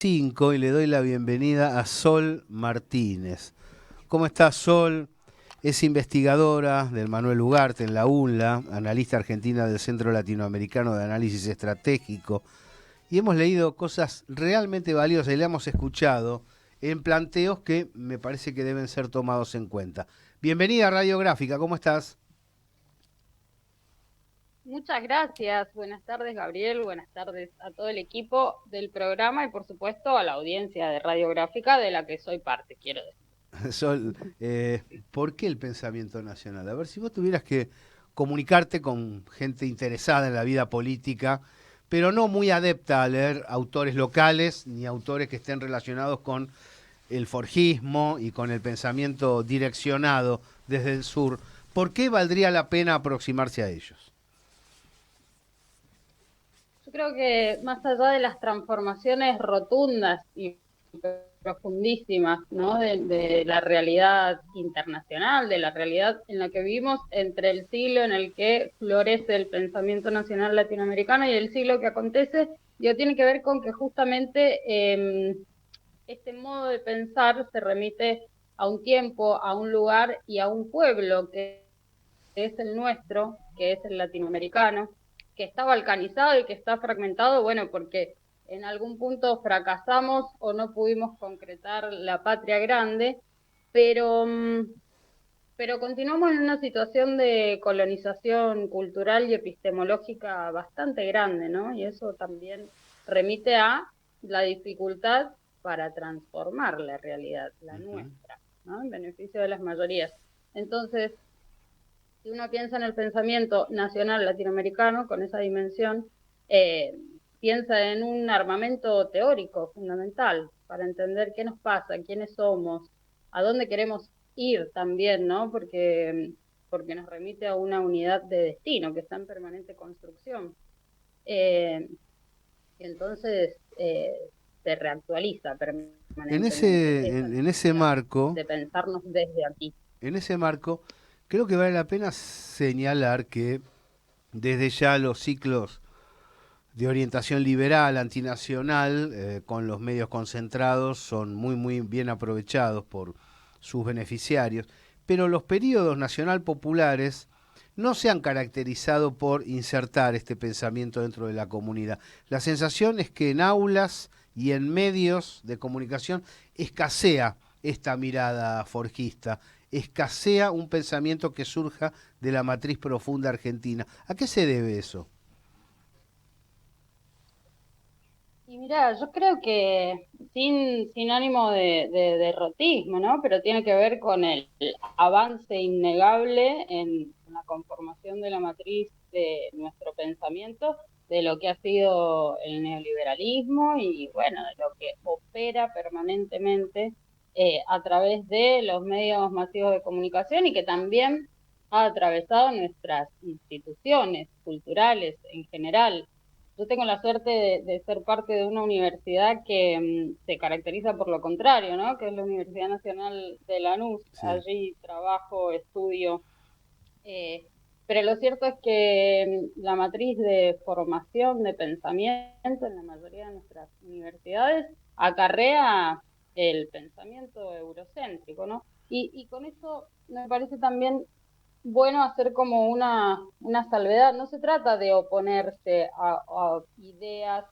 5 y le doy la bienvenida a Sol Martínez. ¿Cómo está Sol? Es investigadora del Manuel Ugarte en la UNLA, analista argentina del Centro Latinoamericano de Análisis Estratégico. Y hemos leído cosas realmente valiosas y le hemos escuchado en planteos que me parece que deben ser tomados en cuenta. Bienvenida a Radiográfica, ¿cómo estás? Muchas gracias. Buenas tardes, Gabriel. Buenas tardes a todo el equipo del programa y, por supuesto, a la audiencia de Radiográfica de la que soy parte, quiero decir. Sol, ¿por qué el pensamiento nacional? A ver, si vos tuvieras que comunicarte con gente interesada en la vida política, pero no muy adepta a leer autores locales ni autores que estén relacionados con el forjismo y con el pensamiento direccionado desde el sur, ¿por qué valdría la pena aproximarse a ellos? Yo creo que más allá de las transformaciones rotundas y profundísimas, ¿no? de la realidad internacional, de la realidad en la que vivimos entre el siglo en el que florece el pensamiento nacional latinoamericano y el siglo que acontece, tiene que ver con que justamente este modo de pensar se remite a un tiempo, a un lugar y a un pueblo que es el nuestro, que es el latinoamericano, que está balcanizado y que está fragmentado, bueno, porque en algún punto fracasamos o no pudimos concretar la patria grande, pero, pero continuamos en una situación de colonización cultural y epistemológica bastante grande, ¿no? Y eso también remite a la dificultad para transformar la realidad, la nuestra, ¿no? En beneficio de las mayorías. Entonces, si uno piensa en el pensamiento nacional latinoamericano con esa dimensión, eh, piensa en un armamento teórico fundamental para entender qué nos pasa, quiénes somos, a dónde queremos ir también, ¿no? Porque nos remite a una unidad de destino que está en permanente construcción. Eh, y entonces se reactualiza En permanentemente ese, esa en ese necesidad marco, de pensarnos desde aquí. en ese marco, creo que vale la pena señalar que desde ya los ciclos de orientación liberal, antinacional, con los medios concentrados, son muy bien aprovechados por sus beneficiarios, pero los periodos nacional populares no se han caracterizado por insertar este pensamiento dentro de la comunidad. La sensación es que en aulas y en medios de comunicación escasea esta mirada forjista, escasea un pensamiento que surja de la matriz profunda argentina. ¿A qué se debe eso? Y mira, yo creo que sin ánimo de derrotismo, ¿no? Pero tiene que ver con el avance innegable en la conformación de la matriz de nuestro pensamiento, de lo que ha sido el neoliberalismo y, bueno, de lo que opera permanentemente a través de los medios masivos de comunicación y que también ha atravesado nuestras instituciones culturales en general. Yo tengo la suerte de ser parte de una universidad que se caracteriza por lo contrario, ¿no? Que es la Universidad Nacional de Lanús. Sí. Allí trabajo, estudio. eh, pero lo cierto es que la matriz de formación de pensamiento en la mayoría de nuestras universidades acarrea el pensamiento eurocéntrico, ¿no? Y con eso me parece también bueno hacer como una salvedad. No se trata de oponerse a ideas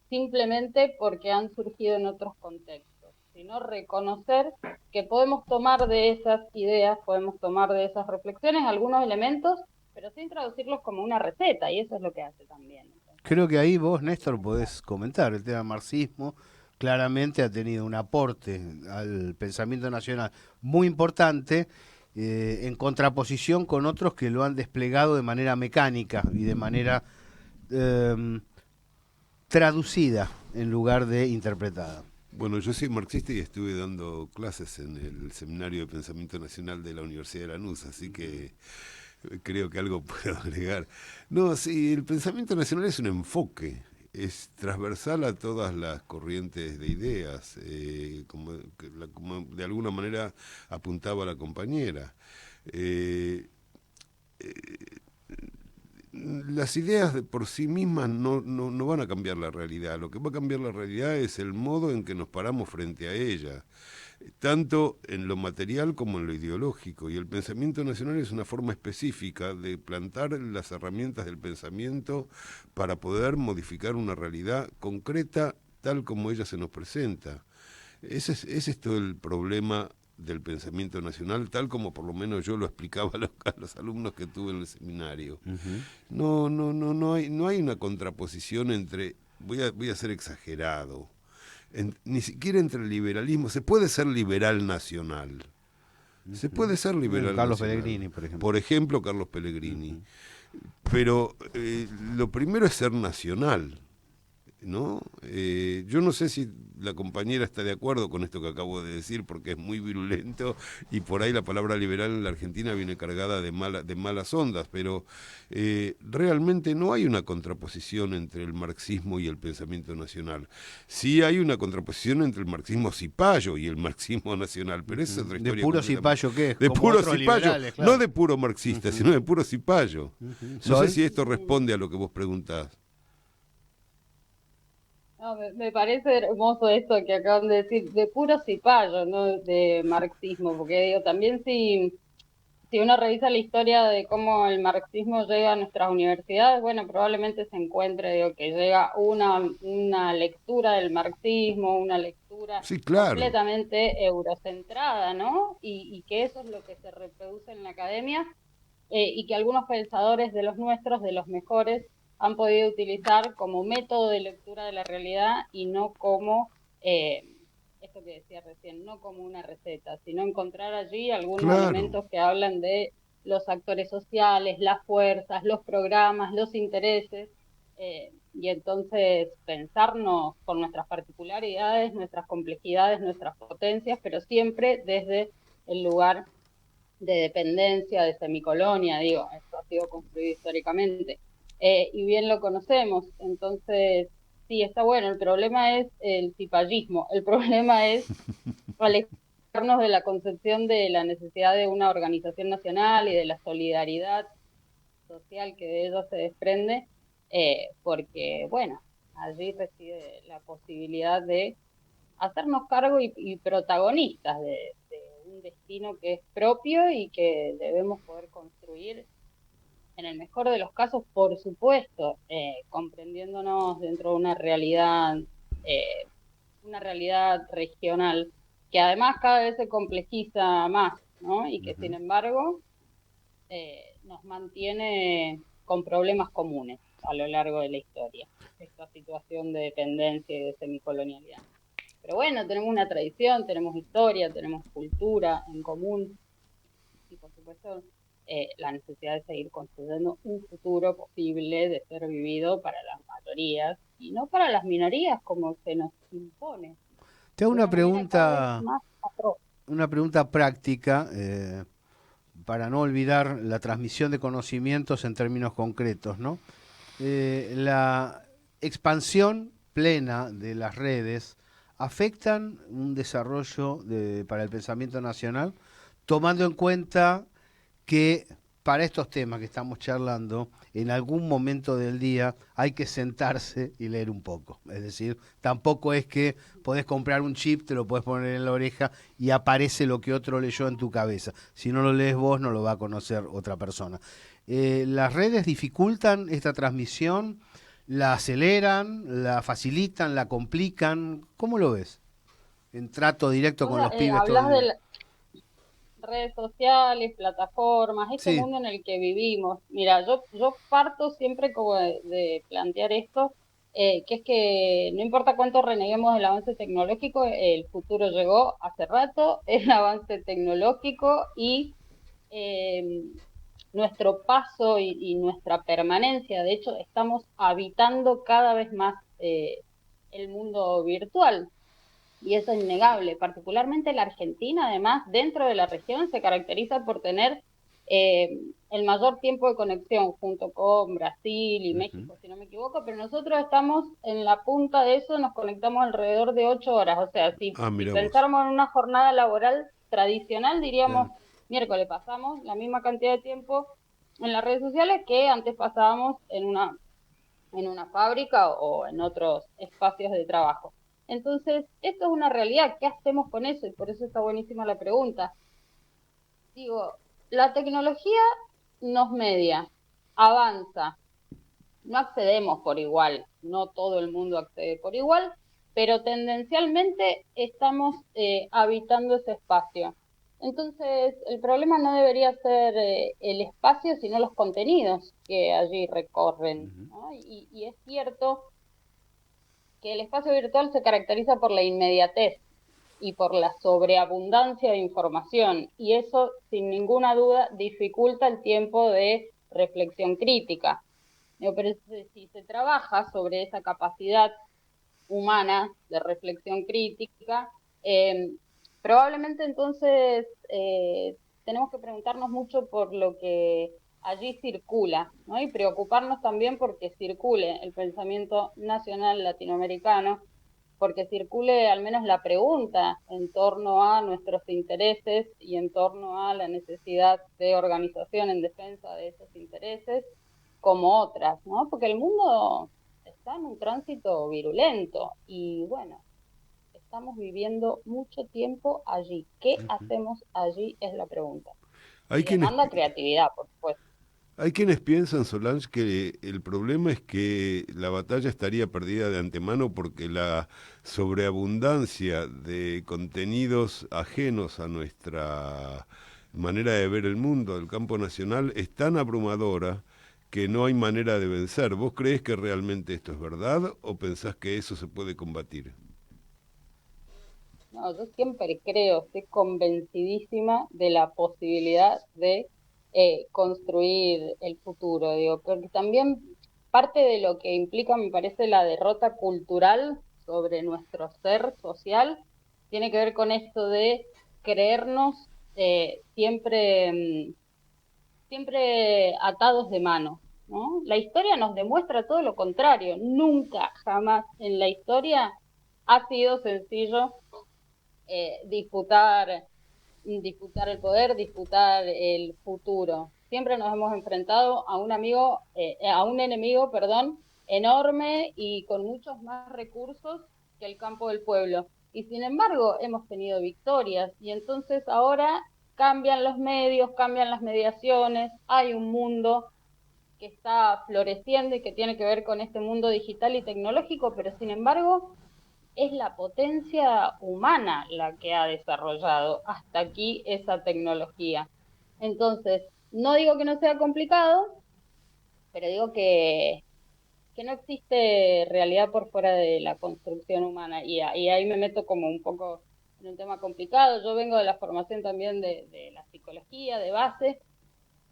simplemente porque han surgido en otros contextos, sino reconocer que podemos tomar de esas ideas, podemos tomar de esas reflexiones algunos elementos, pero sin traducirlos como una receta, y eso es lo que hace también el Creo que pensamiento ahí vos, Néstor, nacional. podés comentar. El tema marxismo claramente ha tenido un aporte al pensamiento nacional muy importante, en contraposición con otros que lo han desplegado de manera mecánica y de manera eh, traducida en lugar de interpretada. Bueno, yo soy marxista y estuve dando clases en el Seminario de Pensamiento Nacional de la Universidad de Lanús, así que creo que algo puedo agregar. No, sí, el pensamiento nacional es un enfoque, es transversal a todas las corrientes de ideas, como de alguna manera apuntaba la compañera. Eh, las ideas por sí mismas no van a cambiar la realidad. Lo que va a cambiar la realidad es el modo en que nos paramos frente a ella, tanto en lo material como en lo ideológico. Y el pensamiento nacional es una forma específica de plantar las herramientas del pensamiento para poder modificar una realidad concreta tal como ella se nos presenta. Ese es todo el problema del pensamiento nacional, tal como por lo menos yo lo explicaba a los alumnos que tuve en el seminario. Ujú. No hay una contraposición entre, voy a ser exagerado, ni siquiera entre el liberalismo. Se puede ser liberal nacional. Se puede ser liberal Carlos nacional. Pellegrini, por ejemplo. Por ejemplo, Carlos Pellegrini. Ujú. Pero lo primero es ser nacional, ¿no? Yo no sé si la compañera está de acuerdo con esto que acabo de decir, porque es muy virulento y por ahí la palabra liberal en la Argentina viene cargada de malas ondas, pero realmente no hay una contraposición entre el marxismo y el pensamiento nacional. Sí hay una contraposición entre el marxismo cipayo y el marxismo nacional, pero esa es otra ¿De historia puro completamente. cipayo qué es? De Como puro otros cipayo, liberales, claro. no de puro marxista, sino de puro cipayo. No Sol. sé si esto responde a lo que vos preguntás. No, me parece hermoso esto que acaban de decir, de puro cipayo, no de marxismo, porque digo, también si uno revisa la historia de cómo el marxismo llega a nuestras universidades, bueno, probablemente se encuentre, digo, que llega una lectura del marxismo, una lectura Sí, claro. completamente eurocentrada, ¿no? Y que eso es lo que se reproduce en la academia, y que algunos pensadores de los nuestros, de los mejores, han podido utilizar como método de lectura de la realidad y no como, esto que decía recién, no como una receta, sino encontrar allí algunos Claro. elementos que hablan de los actores sociales, las fuerzas, los programas, los intereses, y entonces pensarnos con nuestras particularidades, nuestras complejidades, nuestras potencias, pero siempre desde el lugar de dependencia, de semicolonia, digo, esto ha sido construido históricamente, y bien lo conocemos, entonces sí, está bueno, el problema es el cipallismo, el problema es alejarnos de la concepción de la necesidad de una organización nacional y de la solidaridad social que de ello se desprende, porque, bueno, allí reside la posibilidad de hacernos cargo y protagonistas de un destino que es propio y que debemos poder construir en el mejor de los casos, por supuesto, comprendiéndonos dentro de eh, una realidad regional que además cada vez se complejiza más, ¿no? Y que sin embargo nos mantiene con problemas comunes a lo largo de la historia, esta situación de dependencia y de semicolonialidad. Pero bueno, tenemos una tradición, tenemos historia, tenemos cultura en común y por supuesto la necesidad de seguir construyendo un futuro posible de ser vivido para las mayorías y no para las minorías como se nos impone Te hago de una manera cada vez más atroz. una pregunta práctica, para no olvidar la transmisión de conocimientos en términos concretos, ¿no? La expansión plena de las redes afectan un desarrollo para el pensamiento nacional, tomando en cuenta que para estos temas que estamos charlando, en algún momento del día hay que sentarse y leer un poco. Es decir, tampoco es que podés comprar un chip, te lo podés poner en la oreja y aparece lo que otro leyó en tu cabeza. Si no lo lees vos, no lo va a conocer otra persona. ¿Las redes dificultan esta transmisión? ¿La aceleran? ¿La facilitan? ¿La complican? ¿Cómo lo ves? En trato directo Vos con los pibes todo hablas el de día. redes sociales, plataformas, este Sí. mundo en el que vivimos. Mira, yo parto siempre como de plantear esto, que es que no importa cuánto reneguemos del avance tecnológico, el futuro llegó hace rato, el avance tecnológico y eh, nuestro paso y nuestra permanencia. De hecho, estamos habitando cada vez más el mundo virtual. Y eso es innegable. Particularmente la Argentina, además, dentro de la región, se caracteriza por tener el mayor tiempo de conexión junto con Brasil y Ujú. México, si no me equivoco, pero nosotros estamos en la punta de eso, nos conectamos alrededor de 8 horas. O sea, Ah, si mira vos. pensáramos en una jornada laboral tradicional, diríamos, Claro. miércoles pasamos la misma cantidad de tiempo en las redes sociales que antes pasábamos en una fábrica o en otros espacios de trabajo. Entonces, esto es una realidad. ¿Qué hacemos con eso? Y por eso está buenísima la pregunta. Digo, la tecnología nos media, avanza, no accedemos por igual, no todo el mundo accede por igual, pero tendencialmente estamos habitando ese espacio. Entonces, el problema no debería ser el espacio, sino los contenidos que allí recorren, Ujú. ¿no? Y es cierto que el espacio virtual se caracteriza por la inmediatez y por la sobreabundancia de información, y eso, sin ninguna duda, dificulta el tiempo de reflexión crítica. Pero si se trabaja sobre esa capacidad humana de reflexión crítica, eh, probablemente entonces tenemos que preguntarnos mucho por lo que allí circula, ¿no? Y preocuparnos también porque circule el pensamiento nacional latinoamericano, porque circule al menos la pregunta en torno a nuestros intereses y en torno a la necesidad de organización en defensa de esos intereses, como otras, ¿no? Porque el mundo está en un tránsito virulento y bueno, estamos viviendo mucho tiempo allí. ¿Qué hacemos allí? Es la pregunta. Hay Y quienes, demanda creatividad, por supuesto. hay quienes piensan, Solange, que el problema es que la batalla estaría perdida de antemano porque la sobreabundancia de contenidos ajenos a nuestra manera de ver el mundo, del campo nacional, es tan abrumadora que no hay manera de vencer. ¿Vos creés que realmente esto es verdad o pensás que eso se puede combatir? No, yo siempre creo, estoy convencidísima de la posibilidad de construir el futuro, digo, porque también parte de lo que implica, me parece, la derrota cultural sobre nuestro ser social, tiene que ver con esto de creernos siempre, siempre atados de mano, ¿no? La historia nos demuestra todo lo contrario, nunca, jamás en la historia ha sido sencillo disputar, disputar el poder, disputar el futuro. Siempre nos hemos enfrentado a un amigo, a un enemigo, perdón, enorme y con muchos más recursos que el campo del pueblo. Y sin embargo, hemos tenido victorias y entonces ahora cambian los medios, cambian las mediaciones, hay un mundo que está floreciendo y que tiene que ver con este mundo digital y tecnológico, pero sin embargo es la potencia humana la que ha desarrollado hasta aquí esa tecnología. Entonces, no digo que no sea complicado, pero digo que no existe realidad por fuera de la construcción humana. Y ahí me meto como un poco en un tema complicado. Yo vengo de la formación también de la psicología, de base,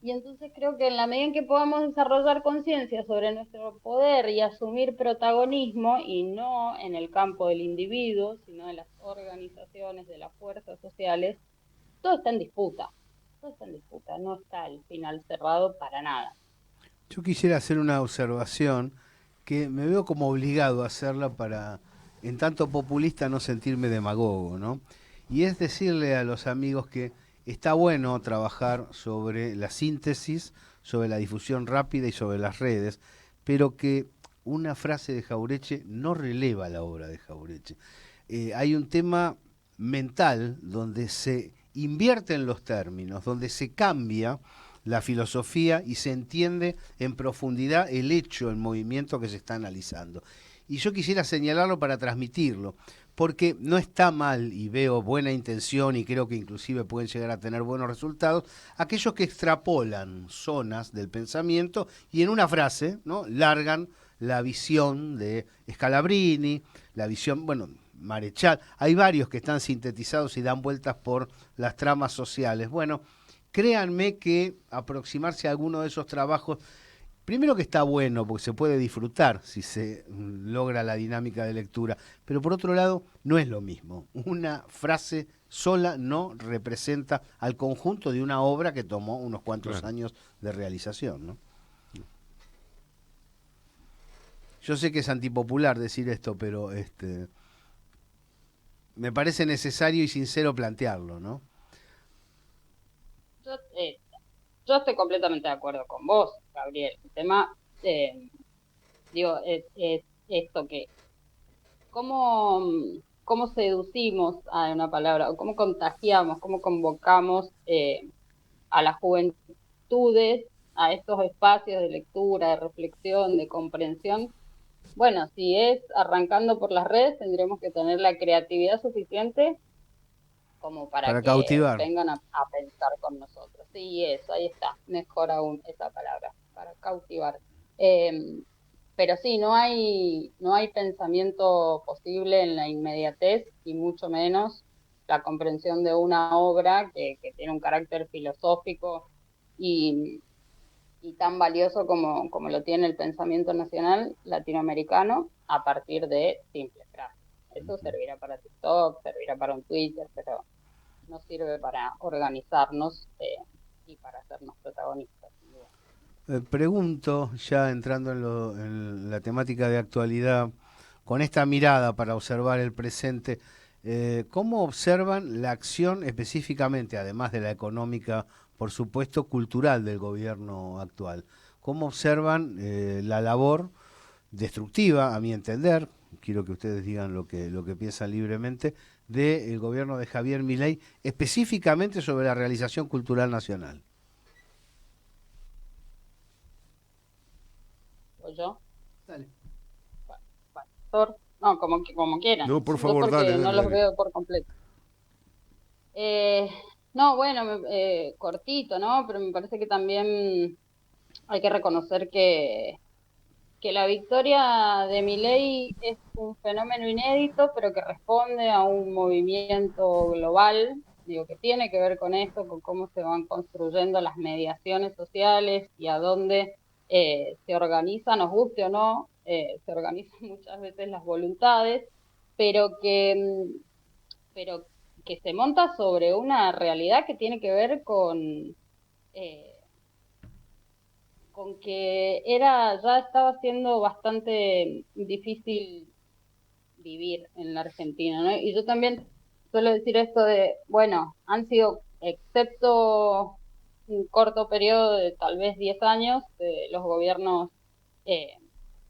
y entonces creo que en la medida en que podamos desarrollar conciencia sobre nuestro poder y asumir protagonismo, y no en el campo del individuo, sino de las organizaciones, de las fuerzas sociales, todo está en disputa. Todo está en disputa, no está el final cerrado para nada. Yo quisiera hacer una observación que me veo como obligado a hacerla para, en tanto populista, no sentirme demagogo, ¿no? Y es decirle a los amigos que está bueno trabajar sobre la síntesis, sobre la difusión rápida y sobre las redes, pero que una frase de Jaureche no releva la obra de Jaureche. Hay un tema mental donde se invierten los términos, donde se cambia la filosofía y se entiende en profundidad el hecho, el movimiento que se está analizando. Y yo quisiera señalarlo para transmitirlo, porque no está mal, y veo buena intención y creo que inclusive pueden llegar a tener buenos resultados, aquellos que extrapolan zonas del pensamiento y en una frase, ¿no?, largan la visión de Scalabrini, la visión, bueno, Marechal, hay varios que están sintetizados y dan vueltas por las tramas sociales. Bueno, créanme que aproximarse a alguno de esos trabajos, primero que está bueno porque se puede disfrutar si se logra la dinámica de lectura, pero por otro lado no es lo mismo. Una frase sola no representa al conjunto de una obra que tomó unos cuantos Claro. años de realización, ¿no? Yo sé que es antipopular decir esto, pero me parece necesario y sincero plantearlo, ¿no? Yo yo estoy completamente de acuerdo con vos, Gabriel. El tema, es esto que, ¿cómo, cómo seducimos a una palabra, o cómo contagiamos, cómo convocamos a las juventudes a estos espacios de lectura, de reflexión, de comprensión? Bueno, si es arrancando por las redes, tendremos que tener la creatividad suficiente como para para que cautivar. vengan a pensar con nosotros. Sí, eso, ahí está, mejor aún esa palabra, para cautivar. Eh, pero sí, no hay pensamiento posible en la inmediatez y mucho menos la comprensión de una obra que tiene un carácter filosófico y, y tan valioso como lo tiene el pensamiento nacional latinoamericano a partir de simples frases. Eso servirá para TikTok, servirá para un Twitter, pero no sirve para organizarnos y para hacernos protagonistas. Pregunto, ya entrando en la temática de actualidad, con esta mirada para observar el presente, ¿cómo observan la acción específicamente, además de la económica, por supuesto, cultural del gobierno actual? ¿Cómo observan la labor destructiva, a mi entender, quiero que ustedes digan lo que piensan libremente, del gobierno de Javier Milei, específicamente sobre la realización cultural nacional? ¿O yo? Dale. Pastor, no, como quieran. No, por Yo favor, dale, porque no dale, los dale. veo por completo. No, bueno, cortito, ¿no? Pero me parece que también hay que reconocer que la victoria de Milei es un fenómeno inédito, pero que responde a un movimiento global, digo, que tiene que ver con esto, con cómo se van construyendo las mediaciones sociales y a dónde se organizan, nos guste o no, se organizan muchas veces las voluntades, pero pero que se monta sobre una realidad que tiene que ver eh, con que ya estaba siendo bastante difícil vivir en la Argentina, ¿no? Y yo también suelo decir esto de, bueno, han sido, excepto un corto periodo de tal vez 10 años, de los gobiernos eh,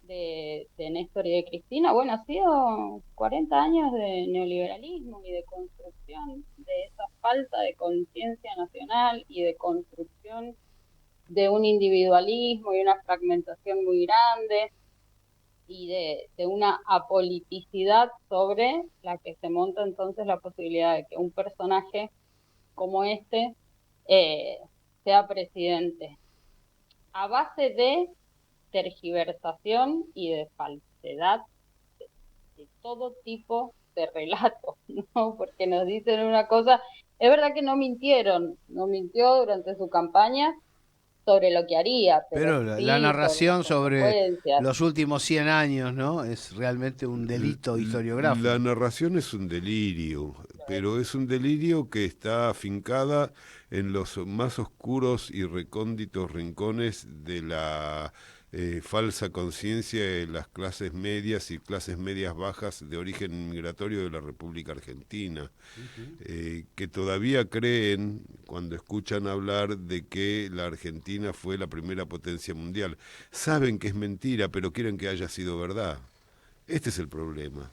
de Néstor y de Cristina, bueno, ha sido 40 años de neoliberalismo y de construcción de esa falta de conciencia nacional y de construcción de un individualismo y una fragmentación muy grande y de una apoliticidad sobre la que se monta entonces la posibilidad de que un personaje como este eh, sea presidente a base de tergiversación y de falsedad de todo tipo de relatos, ¿no? Porque nos dicen una cosa, es verdad que no mintieron, no mintió durante su campaña sobre lo que haría, pero Pero la sí sobre las narración sobre consecuencias. los últimos 100 años, ¿no? Es realmente un delito La historiográfico. narración es un delirio, pero es un delirio que está afincada en los más oscuros y recónditos rincones de la falsa conciencia de las clases medias y clases medias bajas de origen migratorio de la República Argentina, que todavía creen, cuando escuchan hablar de que la Argentina fue la primera potencia mundial, saben que es mentira, pero quieren que haya sido verdad. Este es el problema.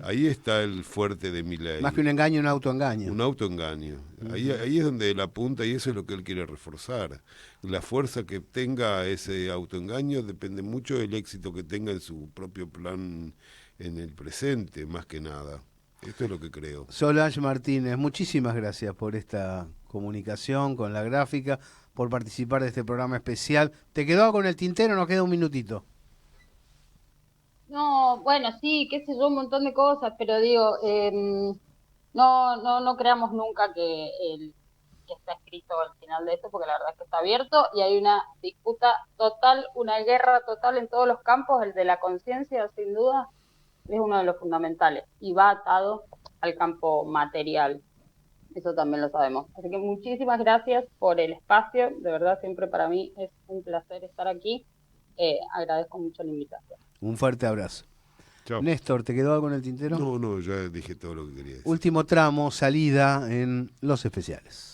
Ahí está el fuerte de Más que Milei, un engaño, un autoengaño. un autoengaño. Ahí es donde él apunta y eso es lo que él quiere reforzar. La fuerza que tenga ese autoengaño depende mucho del éxito que tenga en su propio plan en el presente, más que nada. Esto es lo que creo. Solange Martínez, muchísimas gracias por esta comunicación con la gráfica, por participar de este programa especial. ¿Te quedó algo en el tintero? Nos queda un minutito. No, bueno, sí, qué sé yo, un montón de cosas, pero digo, no creamos nunca que está escrito al final de esto, porque la verdad es que está abierto y hay una disputa total, una guerra total en todos los campos, el de la conciencia, sin duda, es uno de los fundamentales y va atado al campo material. Eso también lo sabemos. Así que muchísimas gracias por el espacio. De verdad, siempre para mí es un placer estar aquí. Agradezco mucho la invitación. Un fuerte abrazo. Chao. Néstor, ¿te quedó algo en el tintero? No, ya dije todo lo que quería decir. Último tramo, salida en Los Especiales.